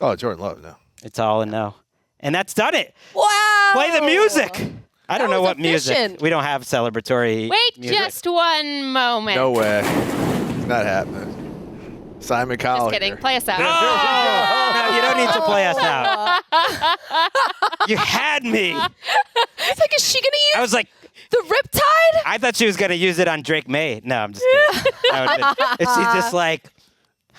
Oh, Jourdan Love, no. It's all a no. And that's done it. Wow. Play the music. I don't know was what music. efficient. We don't have celebratory Wait music. just one moment. No way. It's not happening. Simon Cowell. Just kidding. here. Play us out. No, you don't need to play us out. You had me. It's like, is she going to use I was like, the riptide? I thought she was going to use it on Drake Maye. No, I'm just kidding. And she's just like,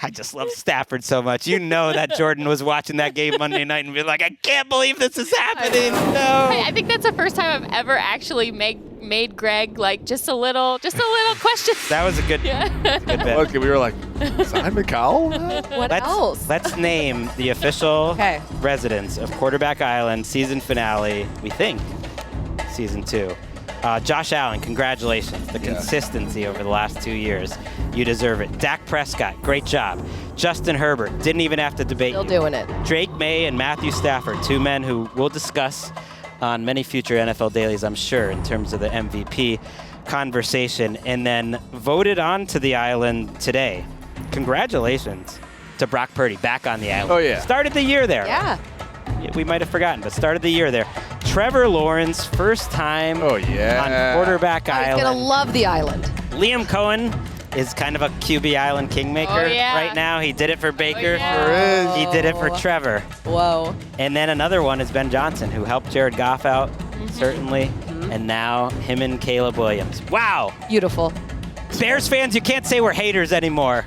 I just love Stafford so much. You know that Jourdan was watching that game Monday night and be like, I can't believe this is happening. No. I think that's the first time I've ever actually made Gregg like just a little question. That was a good bit. Okay, we were like, Simon Cowell? What else? Let's name the official Okay. residents of Quarterback Island season finale, we think, season 2. Josh Allen, congratulations. The consistency over the last 2 years. You deserve it. Dak Prescott, great job. Justin Herbert, didn't even have to debate Still you. doing it. Drake Maye and Matthew Stafford, 2 men who we'll discuss on many future NFL dailies, I'm sure, in terms of the MVP conversation. And then voted on to the island today. Congratulations to Brock Purdy, back on the island. Oh, yeah. Started the year there. Yeah. We might have forgotten, but started the year there. Trevor Lawrence, first time Oh, yeah. on Quarterback He's Island. going to love the island. Liam Cohen is kind of a QB Island kingmaker right now. He did it for Baker. yeah. He did it for Trevor. Whoa. And then another one is Ben Johnson, who helped Jared Goff out, certainly. And now him and Caleb Williams. Wow. Beautiful. Bears fans, you can't say we're haters anymore.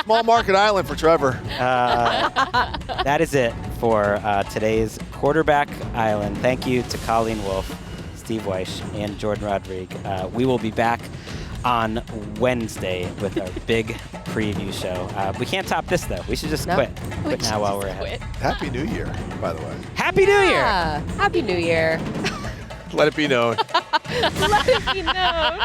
Small market island for Trevor. That is it for today's Quarterback Island. Thank you to Colleen Wolfe, Steve Wyche, and Jourdan Rodrigue. We will be back on Wednesday with our big preview show. We can't top this, though. We should just quit now while we're ahead. Happy New Year, by the way. Happy New Year! Yeah. Happy New Year. Let it be known. Let it be known.